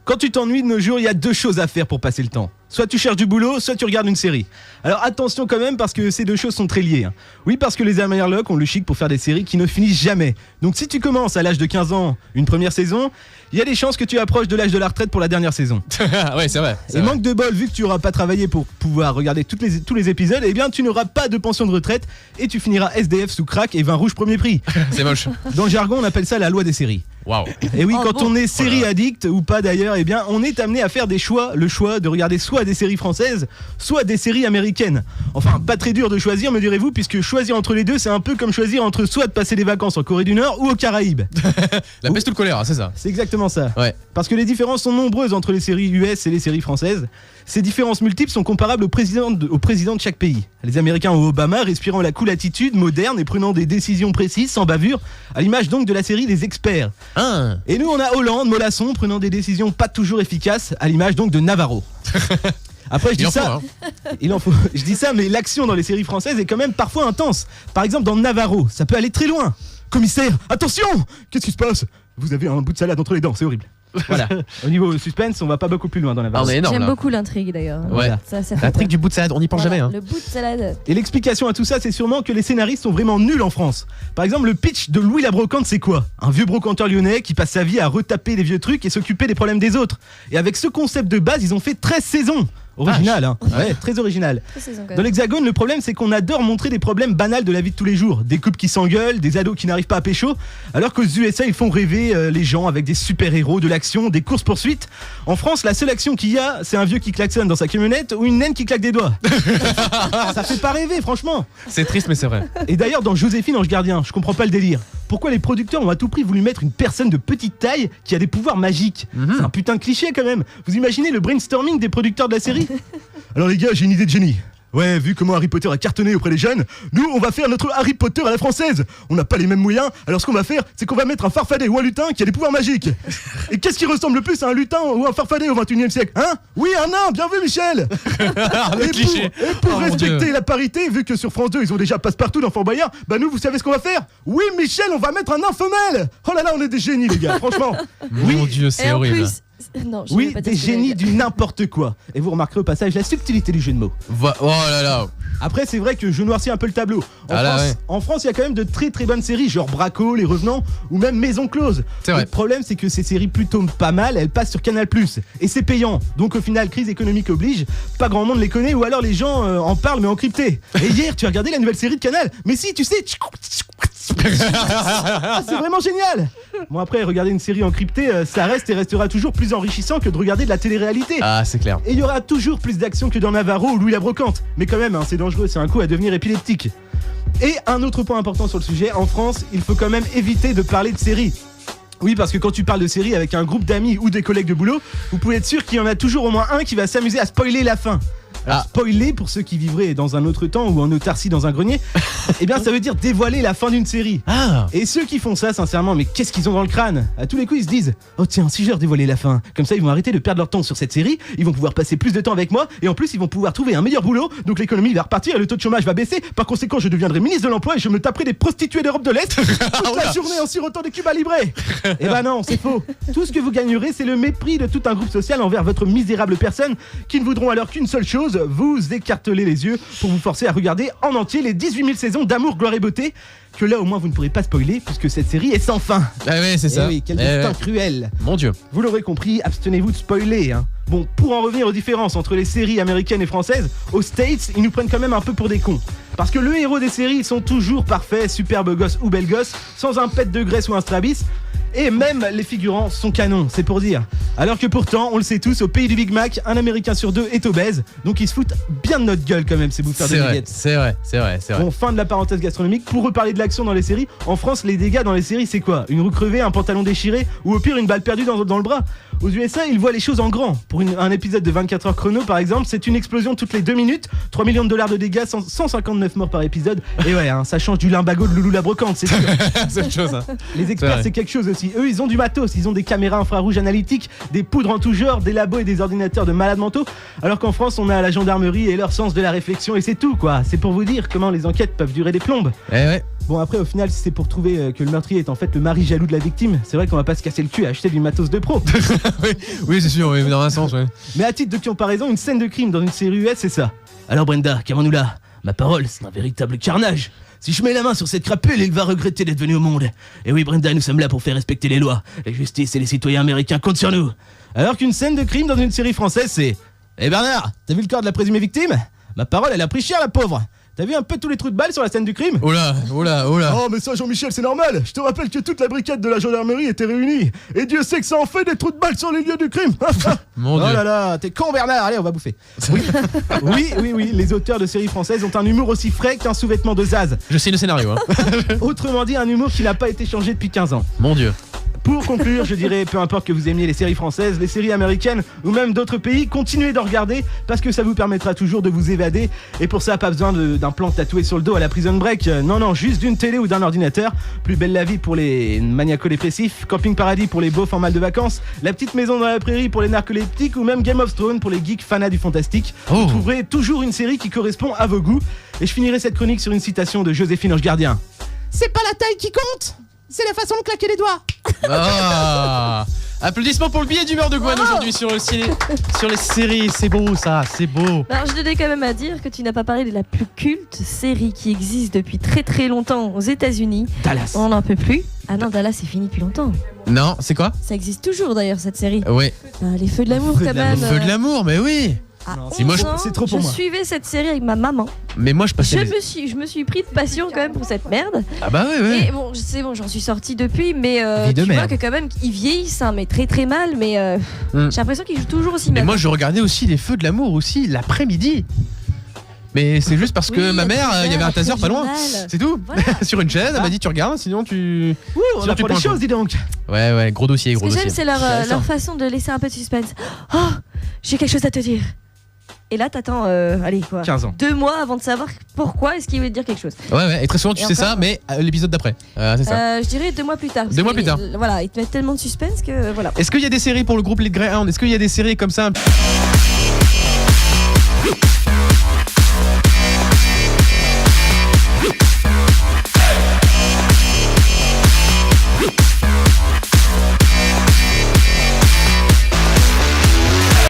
Quand tu t'ennuies de nos jours, il y a 2 choses à faire pour passer le temps. Soit tu cherches du boulot, soit tu regardes une série. Alors attention quand même parce que ces 2 choses sont très liées. Oui, parce que les Amerlocs ont le chic pour faire des séries qui ne finissent jamais. Donc si tu commences à l'âge de 15 ans une première saison, il y a des chances que tu approches de l'âge de la retraite pour la dernière saison. Ouais, c'est vrai. Et manque de bol, vu que tu n'auras pas travaillé pour pouvoir regarder tous les épisodes, eh bien tu n'auras pas de pension de retraite et tu finiras SDF sous crack et vin rouge premier prix. C'est moche. Dans le jargon, on appelle ça la loi des séries. Waouh. Et oui, quand on est série addict ou pas d'ailleurs, eh bien on est amené à faire des choix, le choix de regarder soit des séries françaises, soit des séries américaines. Enfin, pas très dur de choisir, me direz-vous, puisque choisir entre les deux, c'est un peu comme choisir entre soit de passer des vacances en Corée du Nord ou aux Caraïbes. La peste ou le choléra, c'est ça. C'est exactement ça. Ouais. Parce que les différences sont nombreuses entre les séries US et les séries françaises. Ces différences multiples sont comparables au président de chaque pays. Les Américains ont Obama, respirant la cool attitude moderne et prenant des décisions précises, sans bavure, à l'image donc de la série Les Experts. Et nous, on a Hollande, mollasson, prenant des décisions pas toujours efficaces, à l'image donc de Navarro. Après, je dis ça, il en faut. Je dis ça, mais l'action dans les séries françaises est quand même parfois intense. Par exemple, dans Navarro, ça peut aller très loin. Commissaire, attention! Qu'est-ce qui se passe? Vous avez un bout de salade entre les dents, c'est horrible. Voilà. Au niveau suspense, on va pas beaucoup plus loin dans Navarro. J'aime beaucoup l'intrigue d'ailleurs. Ouais. Ça L'intrigue du bout de salade, on n'y pense jamais. Le bout de salade. Et l'explication à tout ça, c'est sûrement que les scénaristes sont vraiment nuls en France. Par exemple, le pitch de Louis la Brocante, c'est quoi? Un vieux brocanteur lyonnais qui passe sa vie à retaper les vieux trucs et s'occuper des problèmes des autres. Et avec ce concept de base, ils ont fait 13 saisons. Original, hein. Ouais, très original. Dans l'Hexagone, le problème, c'est qu'on adore montrer des problèmes banals de la vie de tous les jours. Des couples qui s'engueulent, des ados qui n'arrivent pas à pécho. Alors qu'aux USA, ils font rêver les gens avec des super-héros, de l'action, des courses-poursuites. En France, la seule action qu'il y a, c'est un vieux qui klaxonne dans sa camionnette ou une naine qui claque des doigts. Ça fait pas rêver, franchement. C'est triste, mais c'est vrai. Et d'ailleurs, dans Joséphine, Ange Gardien, je comprends pas le délire. Pourquoi les producteurs ont à tout prix voulu mettre une personne de petite taille qui a des pouvoirs magiques? C'est un putain de cliché quand même. Vous imaginez le brainstorming des producteurs de la série? Alors les gars, j'ai une idée de génie. Ouais, vu comment Harry Potter a cartonné auprès des jeunes, nous, on va faire notre Harry Potter à la française. On n'a pas les mêmes moyens, alors ce qu'on va faire, c'est qu'on va mettre un farfadet ou un lutin qui a des pouvoirs magiques. Et qu'est-ce qui ressemble le plus à un lutin ou un farfadet au 21e siècle? Hein? Oui, un nain, bien vu Michel. Et pour respecter la parité, vu que sur France 2, ils ont déjà Passepartout dans Fort Boyard, bah nous, vous savez ce qu'on va faire? Oui, Michel, on va mettre un nain femelle. Oh là là, on est des génies les gars, franchement. Mon Dieu, c'est horrible. Non, oui, des génies du n'importe quoi. Et vous remarquerez au passage la subtilité du jeu de mots. Oh là là. Après, c'est vrai que je noircis un peu le tableau. En France, il y a quand même de très très bonnes séries, genre Braco, Les Revenants ou même Maison Close. Le problème, c'est que ces séries plutôt pas mal, elles passent sur Canal+. Et c'est payant. Donc au final, crise économique oblige, pas grand monde les connaît ou alors les gens en parlent mais encrypté. Et hier, tu as regardé la nouvelle série de Canal? Mais si, tu sais. C'est vraiment génial. Bon après, regarder une série encryptée, ça reste et restera toujours plus enrichissant que de regarder de la télé-réalité. Ah, c'est clair. Et il y aura toujours plus d'action que dans Navarro ou Louis la Brocante. Mais quand même, c'est dangereux, c'est un coup à devenir épileptique. Et un autre point important sur le sujet, en France, il faut quand même éviter de parler de séries. Oui, parce que quand tu parles de séries avec un groupe d'amis ou des collègues de boulot, vous pouvez être sûr qu'il y en a toujours au moins un qui va s'amuser à spoiler la fin. Alors, spoiler, pour ceux qui vivraient dans un autre temps ou en autarcie dans un grenier, eh bien ça veut dire dévoiler la fin d'une série. Et ceux qui font ça, sincèrement, mais qu'est-ce qu'ils ont dans le crâne? À tous les coups, ils se disent: oh tiens, si je leur dévoilais la fin, comme ça ils vont arrêter de perdre leur temps sur cette série, ils vont pouvoir passer plus de temps avec moi, et en plus ils vont pouvoir trouver un meilleur boulot, donc l'économie va repartir et le taux de chômage va baisser. Par conséquent, je deviendrai ministre de l'Emploi et je me taperai des prostituées d'Europe de l'Est toute la journée en sirotant des Cuba Libre. Eh ben non, c'est faux. Tout ce que vous gagnerez, c'est le mépris de tout un groupe social envers votre misérable personne, qui ne voudront alors qu'une seule chose, vous écarteler les yeux pour vous forcer à regarder en entier les 18 000 saisons d'Amour, Gloire et Beauté, que là au moins vous ne pourrez pas spoiler puisque cette série est sans fin. Ah ouais, c'est ça. Oui, quel destin cruel. Mon Dieu. Vous l'aurez compris, abstenez-vous de spoiler. Bon, pour en revenir aux différences entre les séries américaines et françaises, aux States, ils nous prennent quand même un peu pour des cons. Parce que le héros des séries sont toujours parfaits, superbe gosse ou belle gosse, sans un pet de graisse ou un strabis. Et même les figurants sont canons, c'est pour dire. Alors que pourtant, on le sait tous, au pays du Big Mac, un Américain sur 2 est obèse. Donc ils se foutent bien de notre gueule quand même, ces bouffeurs de nuggets. C'est vrai. Bon, fin de la parenthèse gastronomique. Pour reparler de l'action dans les séries, en France, les dégâts dans les séries, c'est quoi? Une roue crevée, un pantalon déchiré, ou au pire une balle perdue dans le bras? Aux USA, ils voient les choses en grand. Pour un épisode de 24 heures chrono, par exemple, c'est une explosion toutes les 2 minutes, 3 millions de dollars de dégâts, 159 morts par épisode. Et ouais, ça change du limbago de Loulou la Brocante, c'est sûr. C'est une chose. Les experts, c'est quelque chose aussi. aussi. Eux, ils ont du matos, ils ont des caméras infrarouges analytiques, des poudres en tout genre, des labos et des ordinateurs de malades mentaux. Alors qu'en France, on a la gendarmerie et leur sens de la réflexion et c'est tout quoi. C'est pour vous dire comment les enquêtes peuvent durer des plombes. Ouais. Bon après au final si c'est pour trouver que le meurtrier est en fait le mari jaloux de la victime, c'est vrai qu'on va pas se casser le cul à acheter du matos de pro. Oui, c'est sûr, dans un sens, ouais. Mais à titre de comparaison, une scène de crime dans une série US c'est ça. Alors Brenda, qu'avons-nous là? Ma parole, c'est un véritable carnage. Si je mets la main sur cette crapule, il va regretter d'être venu au monde. Et oui Brenda, nous sommes là pour faire respecter les lois. La justice et les citoyens américains comptent sur nous. Alors qu'une scène de crime dans une série française c'est... Eh Bernard, t'as vu le corps de la présumée victime? Ma parole, elle a pris cher la pauvre. T'as vu un peu tous les trous de balles sur la scène du crime? Oh là. Oh mais ça Jean-Michel c'est normal. Je te rappelle que toute la brigade de la gendarmerie était réunie. Et Dieu sait que ça en fait des trous de balles sur les lieux du crime. Mon Oh Dieu. là là, t'es con Bernard, allez on va bouffer. Oui, les auteurs de séries françaises ont un humour aussi frais qu'un sous-vêtement de Zaz. Je sais le scénario, hein. Autrement dit un humour qui n'a pas été changé depuis 15 ans. Mon Dieu. Pour conclure, je dirais, peu importe que vous aimiez les séries françaises, les séries américaines ou même d'autres pays, continuez d'en regarder parce que ça vous permettra toujours de vous évader. Et pour ça, pas besoin d'un plan tatoué sur le dos à la Prison Break. Non, juste d'une télé ou d'un ordinateur. Plus belle la vie pour les maniaco-dépressifs, Camping Paradis pour les beaufs en mal de vacances, La petite maison dans la prairie pour les narcoleptiques ou même Game of Thrones pour les geeks fanas du fantastique. Vous trouverez toujours une série qui correspond à vos goûts. Et je finirai cette chronique sur une citation de Joséphine Ange Gardien. C'est pas la taille qui compte, c'est la façon de claquer les doigts. Ah. Applaudissements pour le billet d'humeur de Gwen aujourd'hui sur les séries. C'est beau ça, c'est beau. Alors je tenais quand même à dire que tu n'as pas parlé de la plus culte série qui existe depuis très très longtemps aux États-Unis. Dallas. On n'en peut plus. Ah non, Dallas c'est fini depuis longtemps. Non, c'est quoi? Ça existe toujours d'ailleurs cette série. Ouais. Les Feux de l'amour Feux de quand l'amour. même. Feu de l'amour, mais oui. À Non, 11 c'est moche. ans, C'est trop pour moi. Je suivais cette série avec ma maman. Mais moi je passais. Je me suis pris de passion quand même pour cette merde. Ah bah ouais. Et bon, c'est bon, j'en suis sortie depuis, mais Vie de tu vois merde. que quand même ils vieillissent, hein, mais très très mal. Mais j'ai l'impression qu'ils jouent toujours aussi Mais mal. moi je regardais aussi les Feux de l'amour aussi l'après-midi. Mais c'est juste parce que Oui, ma mère, il y avait un taser pas loin. journal. C'est tout. Voilà. Sur une chaise, elle m'a dit tu regardes, sinon tu. On Sinon, tu apprend les prends choses, dis donc. Ouais, gros dossier, Ce gros que j'aime, dossier. c'est Intéressant. leur façon de laisser un peu de suspense. Oh, j'ai quelque chose à te dire. Et là, t'attends, allez quoi, 15 ans. 2 mois avant de savoir pourquoi est-ce qu'il veut te dire quelque chose. Ouais, et très souvent tu Et sais encore ça, mais l'épisode d'après. C'est ça. Je dirais 2 mois plus tard. parce 2 mois que, plus tard. Voilà, ils te mettent tellement de suspense que voilà. Est-ce qu'il y a des séries pour le groupe Les Greyhound? Est-ce qu'il y a des séries comme ça?